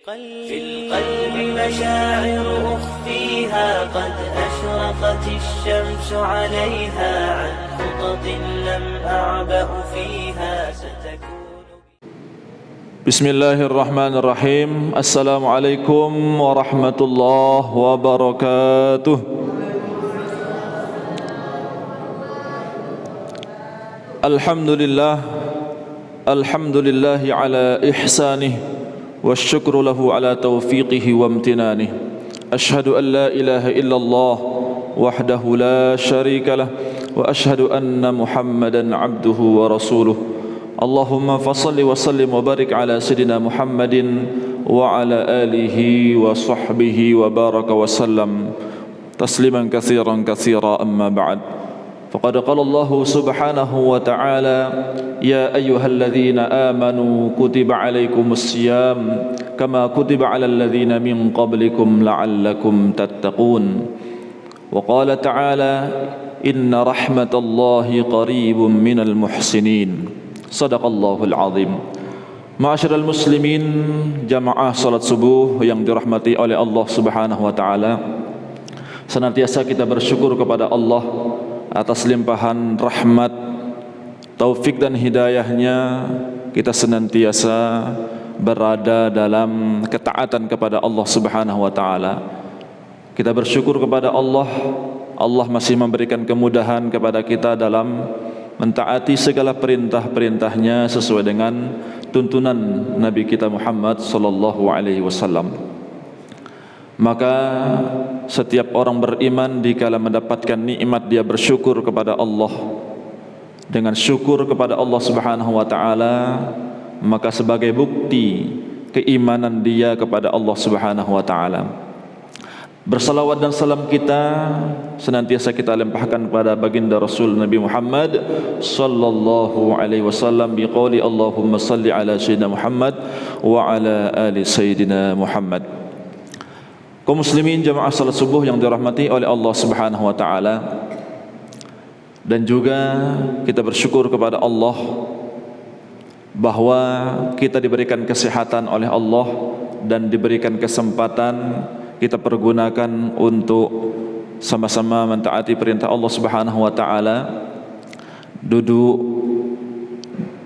في القلب مشاعر أخفيها قد أشرقت الشمس عليها عن خطط لم أعبأ فيها ستكون. بسم الله الرحمن الرحيم. السلام عليكم ورحمة الله وبركاته. الحمد لله على إحسانه والشكر له على توفيقه وامتنانه. أشهد أن لا إله إلا الله وحده لا شريك له وأشهد أن محمدا عبده ورسوله. اللهم فصل وسلم وبارك على سيدنا محمد وعلى آله وصحبه وبارك وسلم تسليما كثيرا أما بعد. فقد قال الله سبحانه وتعالى: يا أيها الذين آمنوا كتب عليكم الصيام كما كتب على الذين من قبلكم لعلكم تتقون. وقال تعالى: إن رحمة الله قريب من المحسنين. صدق الله العظيم. Ma'asyiral muslimin, jamaah salat subuh yang dirahmati oleh Allah Subhanahu wa taala. Senantiasa kita bersyukur kepada Allah atas limpahan rahmat, taufik dan hidayahnya. Kita senantiasa berada dalam ketaatan kepada Allah Subhanahu wa taala. Kita bersyukur kepada Allah. Allah masih memberikan kemudahan kepada kita dalam mentaati segala perintah-perintahnya sesuai dengan tuntunan Nabi kita Muhammad sallallahu alaihi wasallam. Maka setiap orang beriman dikala mendapatkan nikmat dia bersyukur kepada Allah. Dengan syukur kepada Allah Subhanahu wa taala, maka sebagai bukti keimanan dia kepada Allah Subhanahu wa taala. Bersalawat dan salam kita senantiasa kita limpahkan kepada baginda Rasul Nabi Muhammad sallallahu alaihi wasallam biqauli Allahumma salli ala sayyidina Muhammad wa ala ali sayyidina Muhammad. Kaum muslimin jamaah salat subuh yang dirahmati oleh Allah Subhanahu wa taala, dan juga kita bersyukur kepada Allah bahwa kita diberikan kesehatan oleh Allah dan diberikan kesempatan kita pergunakan untuk sama-sama mentaati perintah Allah Subhanahu wa taala, duduk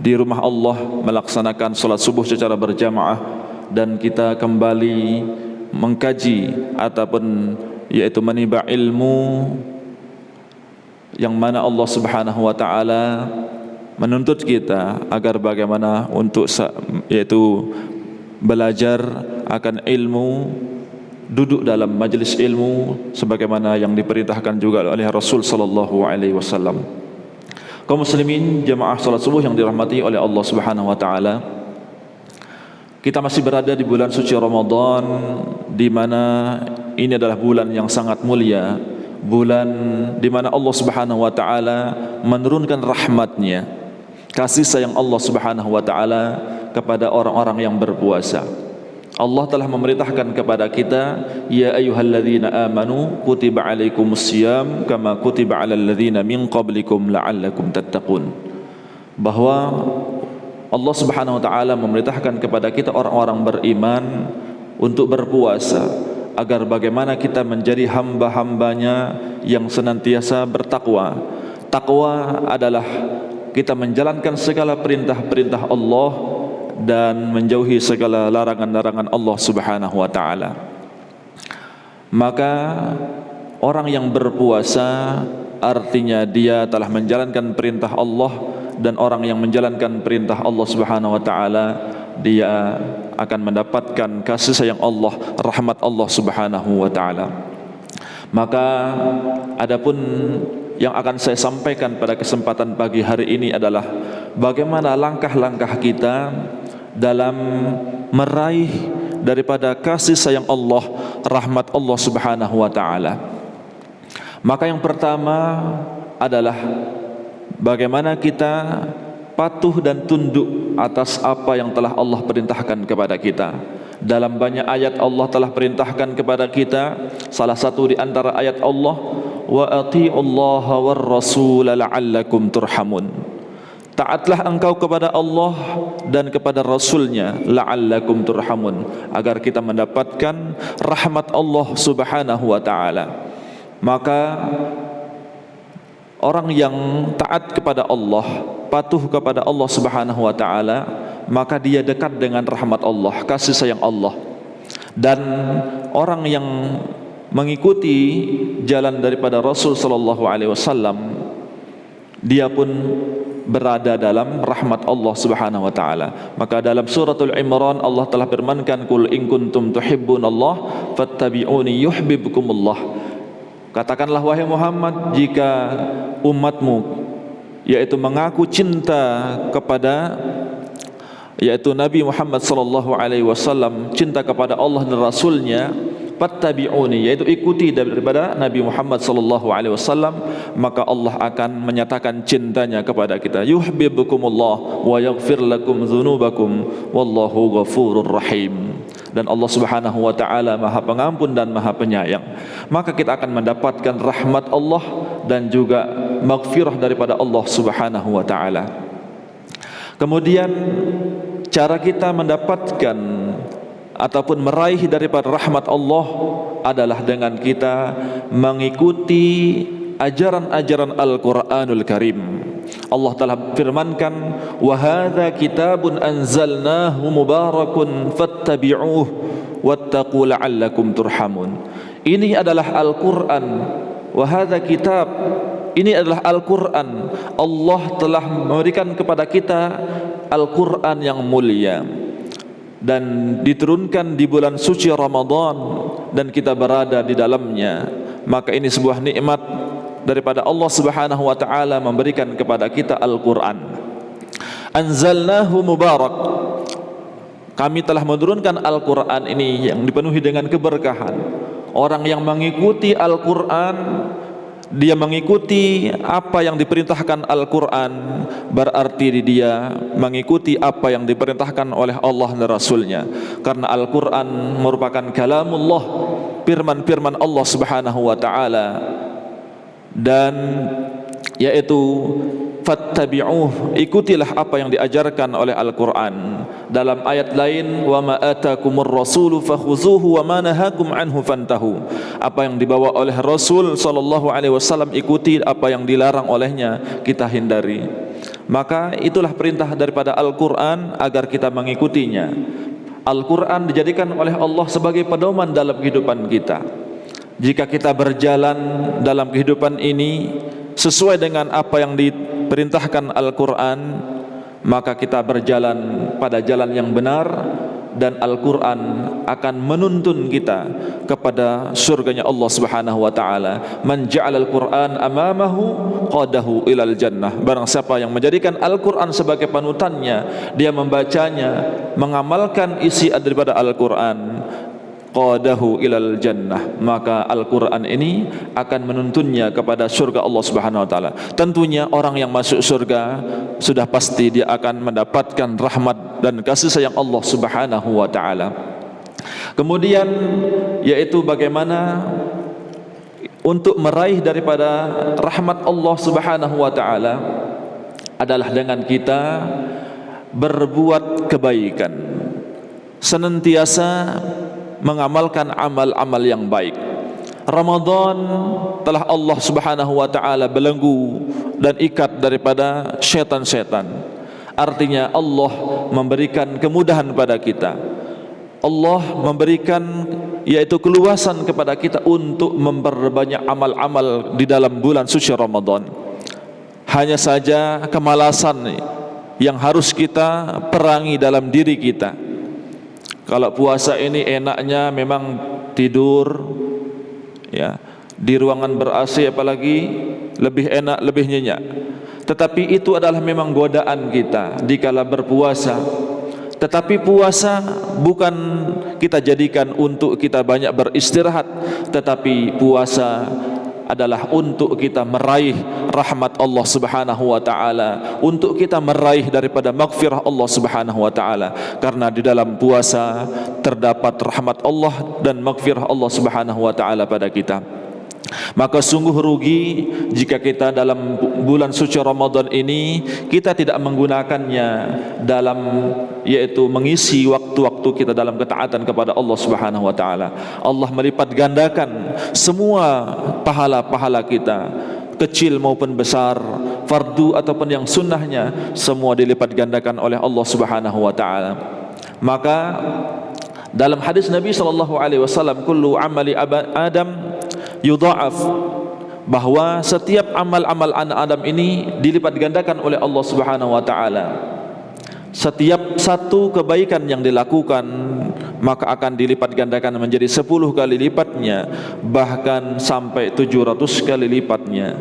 di rumah Allah melaksanakan salat subuh secara berjamaah, dan kita kembali mengkaji ataupun yaitu menimba ilmu yang mana Allah Subhanahu wa taala menuntut kita agar bagaimana untuk yaitu belajar akan ilmu, duduk dalam majlis ilmu sebagaimana yang diperintahkan juga oleh Rasul sallallahu alaihi wasallam. Kaum muslimin jemaah salat subuh yang dirahmati oleh Allah Subhanahu wa taala, kita masih berada di bulan suci Ramadan, di mana ini adalah bulan yang sangat mulia, bulan di mana Allah Subhanahu wa taala menurunkan rahmatnya, kasih sayang Allah Subhanahu wa taala kepada orang-orang yang berpuasa. Allah telah memerintahkan kepada kita, ya ayyuhalladzina amanu kutiba alaikumusiyam kama kutiba alal ladzina min qablikum la'allakum tattaqun. Bahwa Allah Subhanahu wa taala memerintahkan kepada kita orang-orang beriman untuk berpuasa agar bagaimana kita menjadi hamba-hambanya yang senantiasa bertakwa. Takwa adalah kita menjalankan segala perintah-perintah Allah dan menjauhi segala larangan-larangan Allah Subhanahu wa taala. Maka orang yang berpuasa artinya dia telah menjalankan perintah Allah, dan orang yang menjalankan perintah Allah Subhanahu wa taala dia akan mendapatkan kasih sayang Allah, rahmat Allah Subhanahu wa taala. Maka adapun yang akan saya sampaikan pada kesempatan pagi hari ini adalah bagaimana langkah-langkah kita dalam meraih daripada kasih sayang Allah, rahmat Allah Subhanahu wa taala. Maka yang pertama adalah bagaimana kita patuh dan tunduk atas apa yang telah Allah perintahkan kepada kita. Dalam banyak ayat Allah telah perintahkan kepada kita. Salah satu di antara ayat Allah, wa atiullaha war rasul la'allakum turhamun. Taatlah engkau kepada Allah dan kepada Rasulnya, la'allakum turhamun, agar kita mendapatkan rahmat Allah subhanahu wa ta'ala. Maka orang yang taat kepada Allah, patuh kepada Allah subhanahu wa ta'ala, maka dia dekat dengan rahmat Allah, kasih sayang Allah. Dan orang yang mengikuti jalan daripada Rasul sallallahu alaihi wasallam, dia pun berada dalam rahmat Allah subhanahu wa ta'ala. Maka dalam suratul Imran Allah telah firmankan, qul in kuntum tuhibbunallah fattabi'uni yuhibbukumullah. Katakanlah wahai Muhammad, jika umatmu yaitu mengaku cinta kepada yaitu Nabi Muhammad sallallahu alaihi wasallam, cinta kepada Allah dan Rasulnya, fattabi'uni, yaitu ikuti daripada Nabi Muhammad sallallahu alaihi wasallam, maka Allah akan menyatakan cintanya kepada kita. Yuhibbukumullah wa yaghfir lakum dzunubakum wallahu ghafurur rahim. Dan Allah subhanahu wa ta'ala maha pengampun dan maha penyayang. Maka kita akan mendapatkan rahmat Allah dan juga maghfirah daripada Allah subhanahu wa ta'ala. Kemudian cara kita mendapatkan ataupun meraih daripada rahmat Allah adalah dengan kita mengikuti ajaran-ajaran Al-Quranul Karim. Allah telah firmankan, wa hadza kitabun anzalnahu mubarakun fattabi'uhu wattaqu la'allakum turhamun. Ini adalah Al-Quran, wa hadza kitab, ini adalah Al-Quran. Allah telah memberikan kepada kita Al-Quran yang mulia dan diturunkan di bulan suci Ramadan dan kita berada di dalamnya. Maka ini sebuah nikmat daripada Allah subhanahu wa ta'ala memberikan kepada kita Al-Quran. Anzalnahu mubarak, kami telah menurunkan Al-Quran ini yang dipenuhi dengan keberkahan. Orang yang mengikuti Al-Quran, dia mengikuti apa yang diperintahkan Al-Quran, berarti dia mengikuti apa yang diperintahkan oleh Allah dan Rasulnya. Karena Al-Quran merupakan kalamullah, firman-firman Allah subhanahu wa ta'ala, dan yaitu fattabi'uh, ikutilah apa yang diajarkan oleh Al-Quran. Dalam ayat lain, wa ma atakumur rasulu fakhuzuhu wa ma nahakum anhu fantahu, apa yang dibawa oleh Rasul sallallahu alaihi wasallam ikuti, apa yang dilarang olehnya kita hindari. Maka itulah perintah daripada Al-Quran agar kita mengikutinya. Al-Quran dijadikan oleh Allah sebagai pedoman dalam kehidupan kita. Jika kita berjalan dalam kehidupan ini sesuai dengan apa yang diperintahkan Al-Quran, maka kita berjalan pada jalan yang benar, dan Al-Quran akan menuntun kita kepada surganya Allah subhanahu wa ta'ala. Man ja'alal Qur'an amamahu qadahu ilal jannah. Barang siapa yang menjadikan Al-Quran sebagai panutannya, dia membacanya, mengamalkan isi daripada Al-Quran, qadahu ilal jannah, maka Al-Quran ini akan menuntunnya kepada surga Allah subhanahu wa ta'ala. Tentunya orang yang masuk surga sudah pasti dia akan mendapatkan rahmat dan kasih sayang Allah subhanahu wa ta'ala. Kemudian yaitu bagaimana untuk meraih daripada rahmat Allah subhanahu wa ta'ala adalah dengan kita berbuat kebaikan, senantiasa mengamalkan amal-amal yang baik. Ramadan telah Allah subhanahu wa ta'ala belenggu dan ikat daripada syaitan-syaitan. Artinya Allah memberikan kemudahan pada kita. Allah memberikan yaitu keluasan kepada kita untuk memperbanyak amal-amal di dalam bulan suci Ramadan. Hanya saja kemalasan yang harus kita perangi dalam diri kita. Kalau puasa ini enaknya memang tidur, ya, di ruangan ber-AC apalagi lebih enak, lebih nyenyak. Tetapi itu adalah memang godaan kita dikala berpuasa. Tetapi puasa bukan kita jadikan untuk kita banyak beristirahat, tetapi puasa adalah untuk kita meraih rahmat Allah subhanahu wa ta'ala, untuk kita meraih daripada maghfirah Allah subhanahu wa ta'ala. Karena di dalam puasa terdapat rahmat Allah dan maghfirah Allah subhanahu wa ta'ala pada kita. Maka sungguh rugi jika kita dalam bulan suci Ramadan ini kita tidak menggunakannya dalam, yaitu mengisi waktu-waktu kita dalam ketaatan kepada Allah Subhanahu wa taala. Allah melipat gandakan semua pahala-pahala kita, kecil maupun besar, fardu ataupun yang sunnahnya, semua dilipat gandakan oleh Allah Subhanahu wa taala. Maka dalam hadis Nabi sallallahu alaihi wasallam, kullu amali Adam yudha'af, bahwa setiap amal-amal anak Adam ini dilipat gandakan oleh Allah Subhanahu wa taala. Setiap satu kebaikan yang dilakukan maka akan dilipat gandakan menjadi 10 kali lipatnya, bahkan sampai 700 kali lipatnya.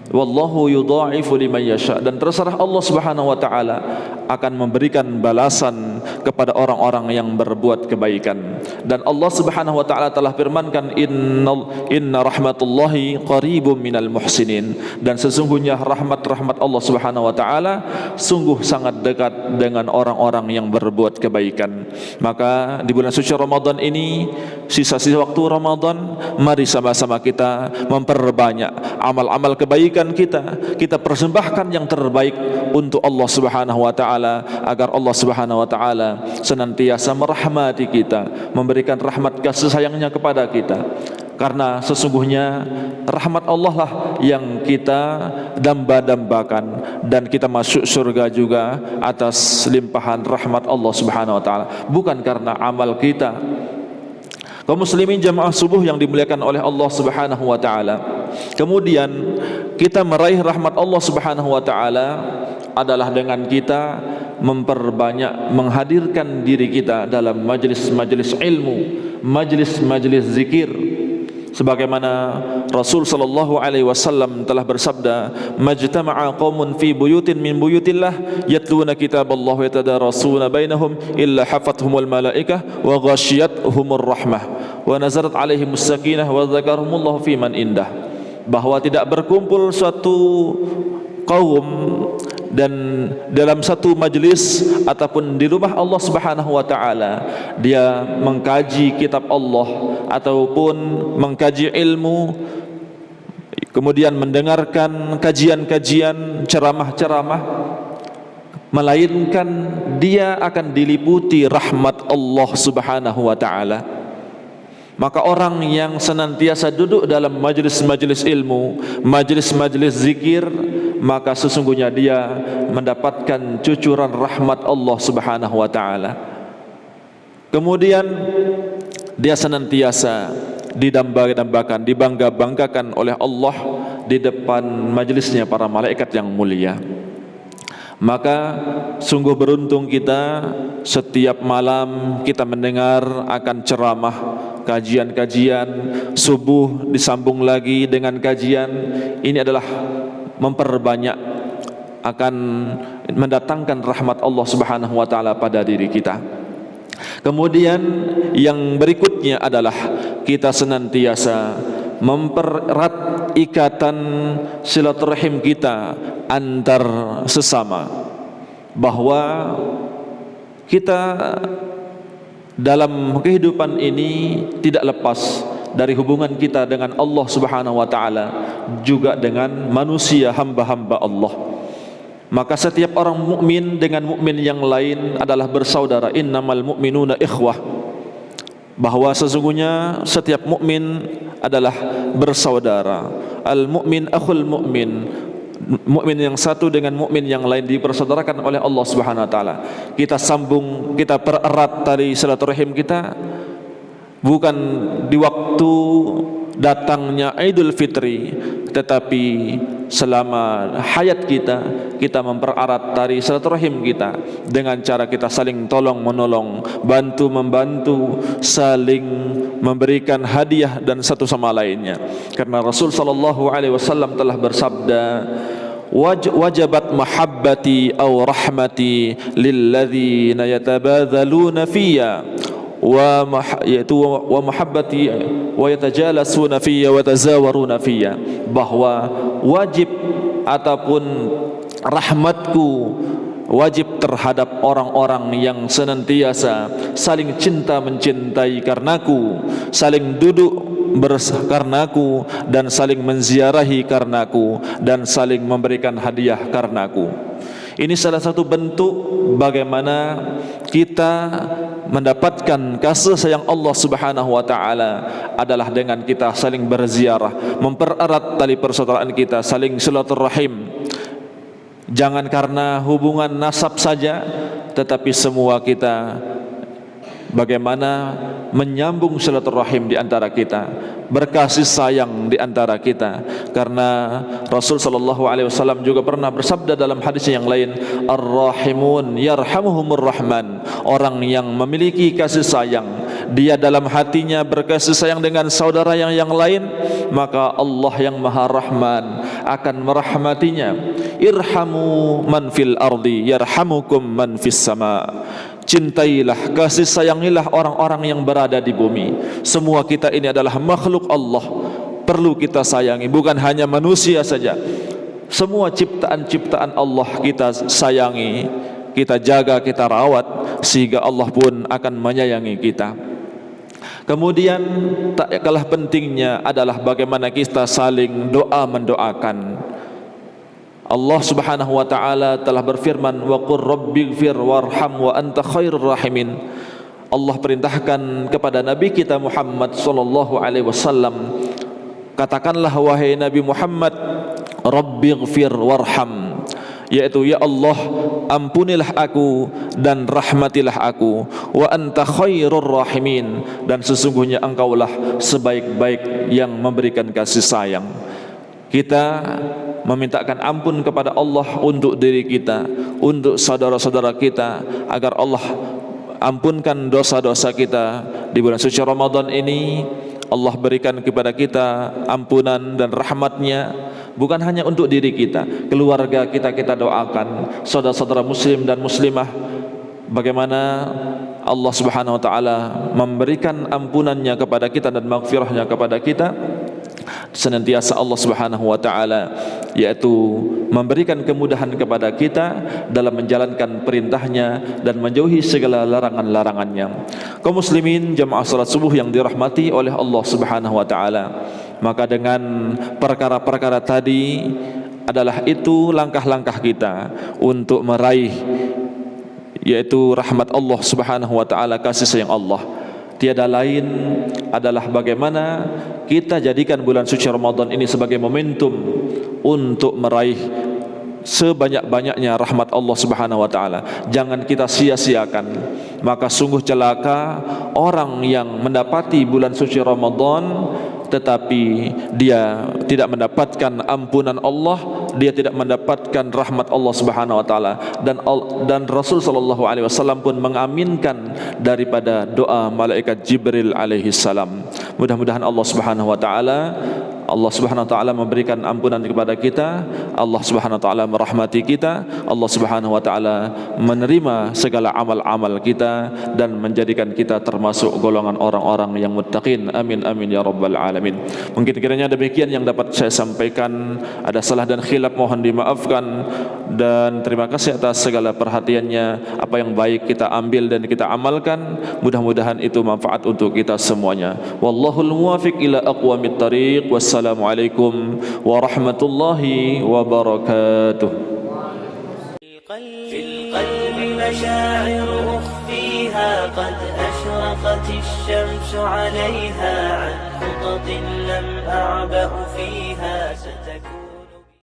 Wallahu yudha'ifu liman yasha, dan terserah Allah Subhanahu wa taala akan memberikan balasan kepada orang-orang yang berbuat kebaikan. Dan Allah Subhanahu wa taala telah firmankan, inna rahmatullahi qaribum minal muhsinin, dan sesungguhnya rahmat Allah Subhanahu wa taala sungguh sangat dekat dengan orang-orang yang berbuat kebaikan. Maka di bulan suci Ramadan ini, sisa-sisa waktu Ramadan, mari sama-sama kita memperbanyak amal-amal kebaikan kita persembahkan yang terbaik untuk Allah Subhanahu wa taala, agar Allah Subhanahu wa taala senantiasa merahmati kita, memberikan rahmat kasih sayangnya kepada kita. Karena sesungguhnya rahmat Allah lah yang kita damba-dambakan, dan kita masuk surga juga atas limpahan rahmat Allah Subhanahu wa taala, bukan karena amal kita. Kaum muslimin jamaah subuh yang dimuliakan oleh Allah Subhanahu wa taala, kemudian kita meraih rahmat Allah Subhanahu wa taala adalah dengan kita memperbanyak menghadirkan diri kita dalam majlis-majlis ilmu, majlis-majlis zikir. Sebagaimana Rasul sallallahu alaihi wasallam telah bersabda, majtama'a qaumun fi buyutin min buyutillah yatluna kitaballah wa yatadarasuna bainahum illa hafathumul malaikah wa ghasyiyatuhumur rahmah wa nazarat alaihimus sakinah wa dzakarahumullahu fi man indah. Bahwa tidak berkumpul suatu kaum dan dalam satu majlis ataupun di rumah Allah Subhanahu wa taala, dia mengkaji kitab Allah ataupun mengkaji ilmu, kemudian mendengarkan kajian-kajian, ceramah-ceramah, melainkan dia akan diliputi rahmat Allah Subhanahu wa taala. Maka orang yang senantiasa duduk dalam majlis-majlis ilmu, majlis-majlis zikir, maka sesungguhnya dia mendapatkan cucuran rahmat Allah Subhanahu wa taala. Kemudian dia senantiasa didamba-dambakan, dibangga-banggakan oleh Allah di depan majlisnya para malaikat yang mulia. Maka sungguh beruntung kita, setiap malam kita mendengar akan ceramah, kajian-kajian, subuh disambung lagi dengan kajian. Ini adalah memperbanyak, akan mendatangkan rahmat Allah Subhanahu wa taala pada diri kita. Kemudian yang berikutnya adalah kita senantiasa mempererat ikatan silaturahim kita antar sesama, bahwa kita dalam kehidupan ini tidak lepas dari hubungan kita dengan Allah Subhanahu wa taala, juga dengan manusia, hamba-hamba Allah. Maka setiap orang mukmin dengan mukmin yang lain adalah bersaudara. Innamal mu'minuna ikhwah, bahwa sesungguhnya setiap mukmin adalah bersaudara. Al mukmin akhul mukmin, mukmin yang satu dengan mukmin yang lain dipersaudarakan oleh Allah Subhanahu wa taala. Kita sambung, kita pererat tali silaturahim kita, bukan di waktu datangnya Idul Fitri, tetapi selama hayat kita mempererat tali silaturahim kita dengan cara kita saling tolong menolong, bantu membantu, saling memberikan hadiah dan satu sama lainnya. Karena Rasul sallallahu alaihi wasallam telah bersabda, wajabat mahabbati aw rahmati lilladzina yatabadzaluna fiyya wa mahabbati wa yatajalasuna fiyya wa tazawaruna fiyya, bahwa wajib ataupun rahmatku wajib terhadap orang-orang yang senantiasa saling cinta mencintai karenaku, saling duduk karenaku, dan saling menziarahi karenaku, dan saling memberikan hadiah karenaku. Ini salah satu bentuk bagaimana kita mendapatkan kasih sayang Allah Subhanahu wa taala adalah dengan kita saling berziarah, mempererat tali persaudaraan kita, saling silaturahim. Jangan karena hubungan nasab saja, tetapi semua kita bagaimana menyambung silaturahim di antara kita, berkasih sayang di antara kita. Karena Rasul sallallahu alaihi wasallam juga pernah bersabda dalam hadis yang lain, ar-rahimun yarhamuhumur rahman. Orang yang memiliki kasih sayang, dia dalam hatinya berkasih sayang dengan saudara yang lain, maka Allah yang Maha Rahman akan merahmatinya. Irhamu man fil ardi yarhamukum man fis sama. Cintailah, kasih sayangilah orang-orang yang berada di bumi. Semua kita ini adalah makhluk Allah, perlu kita sayangi, bukan hanya manusia saja. Semua ciptaan-ciptaan Allah kita sayangi, kita jaga, kita rawat, sehingga Allah pun akan menyayangi kita. Kemudian tak kalah pentingnya adalah bagaimana kita saling doa mendoakan. Allah Subhanahu wa taala telah berfirman, wa qur rabbighfir warham wa anta khairur rahimin. Allah perintahkan kepada Nabi kita Muhammad sallallahu alaihi wasallam, katakanlah wahai Nabi Muhammad, rabbighfir warham, yaitu ya Allah, ampunilah aku dan rahmatilah aku, wa anta khairur rahimin, dan sesungguhnya engkaulah sebaik-baik yang memberikan kasih sayang. Kita memintakan ampun kepada Allah untuk diri kita, untuk saudara-saudara kita, agar Allah ampunkan dosa-dosa kita di bulan suci Ramadan ini. Allah berikan kepada kita ampunan dan rahmatnya, bukan hanya untuk diri kita, keluarga kita doakan, saudara-saudara muslim dan muslimah, bagaimana Allah Subhanahu wa taala memberikan ampunannya kepada kita dan maghfirahnya kepada kita. Senantiasa Allah Subhanahu wa taala yaitu memberikan kemudahan kepada kita dalam menjalankan perintahnya dan menjauhi segala larangan-larangannya. Kaum muslimin jamaah salat subuh yang dirahmati oleh Allah Subhanahu wa taala, maka dengan perkara-perkara tadi adalah itu langkah-langkah kita untuk meraih yaitu rahmat Allah Subhanahu wa taala, kasih sayang Allah. Tiada lain adalah bagaimana kita jadikan bulan suci Ramadan ini sebagai momentum untuk meraih sebanyak-banyaknya rahmat Allah Subhanahu wa taala. Jangan kita sia-siakan. Maka sungguh celaka orang yang mendapati bulan suci Ramadan tetapi dia tidak mendapatkan ampunan Allah, dia tidak mendapatkan rahmat Allah Subhanahu wa taala, dan Rasul sallallahu alaihi wasallam pun mengaminkan daripada doa malaikat Jibril alaihi salam. Mudah-mudahan Allah Subhanahu wa taala memberikan ampunan kepada kita, Allah Subhanahu wa taala merahmati kita, Allah Subhanahu wa taala menerima segala amal-amal kita dan menjadikan kita termasuk golongan orang-orang yang muttaqin. Amin amin ya rabbal alamin. Mungkin kiranya demikian yang dapat saya sampaikan. Ada salah dan khilaf mohon dimaafkan, dan terima kasih atas segala perhatiannya. Apa yang baik kita ambil dan kita amalkan, mudah-mudahan itu manfaat untuk kita semuanya. Wallahul muwafiq ila aqwamit thariq. Wassalamualaikum warahmatullahi wabarakatuh. في القلب مشاعر أخفيها قد أشرقت الشمس عليها عن خطط لم أعبأ فيها